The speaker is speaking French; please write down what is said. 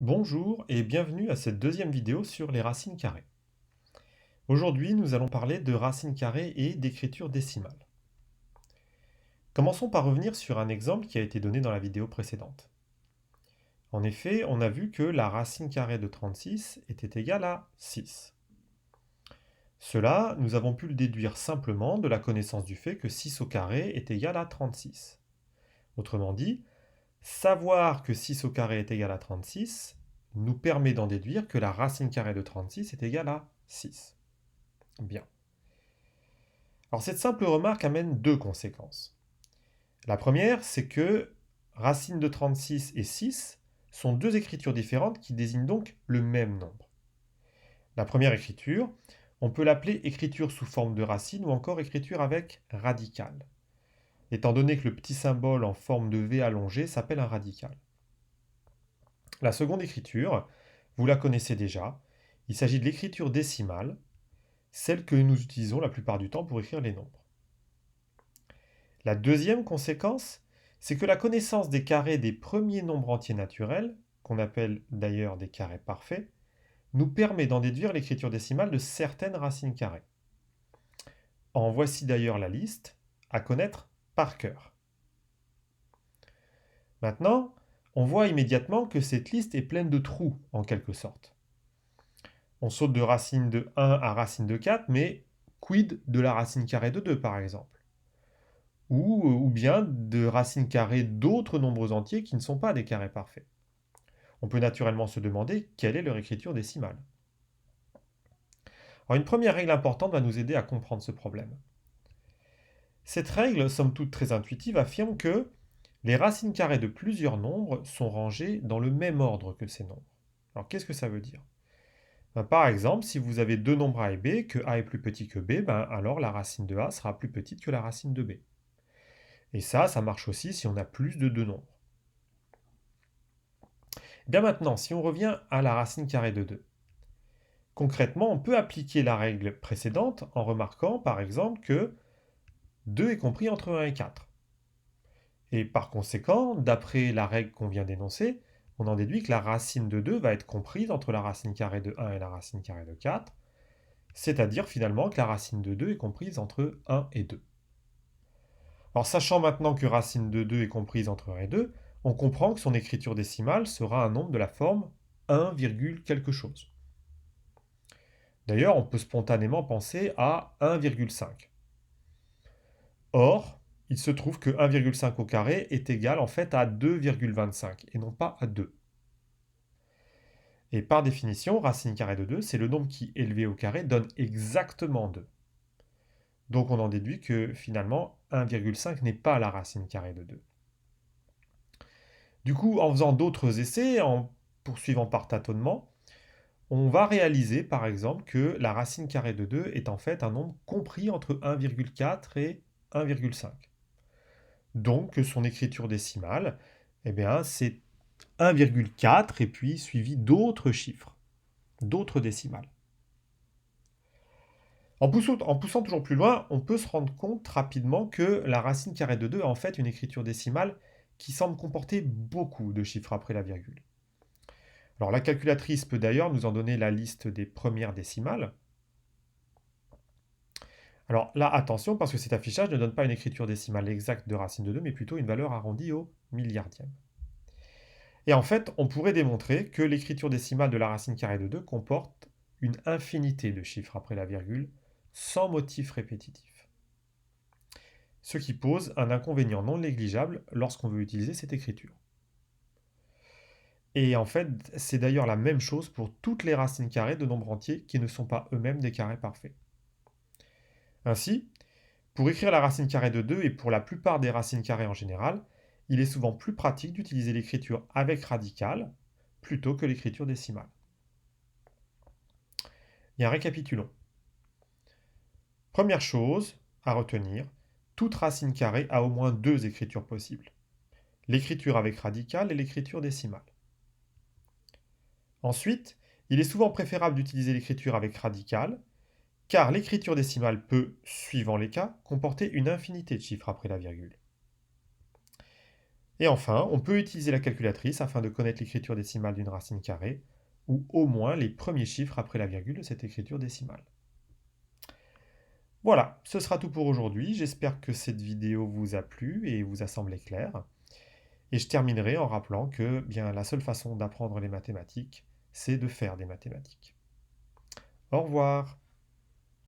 Bonjour et bienvenue à cette deuxième vidéo sur les racines carrées. Aujourd'hui, nous allons parler de racines carrées et d'écriture décimale. Commençons par revenir sur un exemple qui a été donné dans la vidéo précédente. En effet, on a vu que la racine carrée de 36 était égale à 6. Cela, nous avons pu le déduire simplement de la connaissance du fait que 6 au carré est égal à 36. Autrement dit, savoir que 6 au carré est égal à 36 nous permet d'en déduire que la racine carrée de 36 est égale à 6. Bien. Alors cette simple remarque amène deux conséquences. La première, c'est que racine de 36 et 6 sont deux écritures différentes qui désignent donc le même nombre. La première écriture, on peut l'appeler écriture sous forme de racine ou encore écriture avec radicale, étant donné que le petit symbole en forme de V allongé s'appelle un radical. La seconde écriture, vous la connaissez déjà, il s'agit de l'écriture décimale, celle que nous utilisons la plupart du temps pour écrire les nombres. La deuxième conséquence, c'est que la connaissance des carrés des premiers nombres entiers naturels, qu'on appelle d'ailleurs des carrés parfaits, nous permet d'en déduire l'écriture décimale de certaines racines carrées. En voici d'ailleurs la liste à connaître par cœur. Maintenant, on voit immédiatement que cette liste est pleine de trous, en quelque sorte. On saute de racine de 1 à racine de 4, mais quid de la racine carrée de 2 par exemple? Ou bien de racines carrées d'autres nombres entiers qui ne sont pas des carrés parfaits. On peut naturellement se demander quelle est leur écriture décimale. Alors une première règle importante va nous aider à comprendre ce problème. Cette règle, somme toute très intuitive, affirme que les racines carrées de plusieurs nombres sont rangées dans le même ordre que ces nombres. Alors qu'est-ce que ça veut dire? Par exemple, si vous avez deux nombres a et b, que a est plus petit que b, alors la racine de a sera plus petite que la racine de b. Et ça marche aussi si on a plus de deux nombres. Bien maintenant, si on revient à la racine carrée de 2. Concrètement, on peut appliquer la règle précédente en remarquant par exemple que 2 est compris entre 1 et 4. Et par conséquent, d'après la règle qu'on vient d'énoncer, on en déduit que la racine de 2 va être comprise entre la racine carrée de 1 et la racine carrée de 4, c'est-à-dire finalement que la racine de 2 est comprise entre 1 et 2. Alors sachant maintenant que racine de 2 est comprise entre 1 et 2, on comprend que son écriture décimale sera un nombre de la forme 1, quelque chose. D'ailleurs, on peut spontanément penser à 1,5. Or, il se trouve que 1,5 au carré est égal en fait à 2,25 et non pas à 2. Et par définition, racine carrée de 2, c'est le nombre qui, élevé au carré, donne exactement 2. Donc on en déduit que finalement 1,5 n'est pas la racine carrée de 2. Du coup, en faisant d'autres essais, en poursuivant par tâtonnement, on va réaliser par exemple que la racine carrée de 2 est en fait un nombre compris entre 1,4 et 1,5. Donc son écriture décimale, eh bien, c'est 1,4 et puis suivi d'autres chiffres, d'autres décimales. En poussant toujours plus loin, on peut se rendre compte rapidement que la racine carrée de 2 a en fait une écriture décimale qui semble comporter beaucoup de chiffres après la virgule. Alors la calculatrice peut d'ailleurs nous en donner la liste des premières décimales. Alors là, attention, parce que cet affichage ne donne pas une écriture décimale exacte de racine de 2, mais plutôt une valeur arrondie au milliardième. Et en fait, on pourrait démontrer que l'écriture décimale de la racine carrée de 2 comporte une infinité de chiffres après la virgule, sans motif répétitif. Ce qui pose un inconvénient non négligeable lorsqu'on veut utiliser cette écriture. Et en fait, c'est d'ailleurs la même chose pour toutes les racines carrées de nombres entiers qui ne sont pas eux-mêmes des carrés parfaits. Ainsi, pour écrire la racine carrée de 2 et pour la plupart des racines carrées en général, il est souvent plus pratique d'utiliser l'écriture avec radicale plutôt que l'écriture décimale. Bien, récapitulons. Première chose à retenir, toute racine carrée a au moins deux écritures possibles. L'écriture avec radicale et l'écriture décimale. Ensuite, il est souvent préférable d'utiliser l'écriture avec radicale, car l'écriture décimale peut, suivant les cas, comporter une infinité de chiffres après la virgule. Et enfin, on peut utiliser la calculatrice afin de connaître l'écriture décimale d'une racine carrée, ou au moins les premiers chiffres après la virgule de cette écriture décimale. Voilà, ce sera tout pour aujourd'hui. J'espère que cette vidéo vous a plu et vous a semblé claire. Et je terminerai en rappelant que bien, la seule façon d'apprendre les mathématiques, c'est de faire des mathématiques. Au revoir.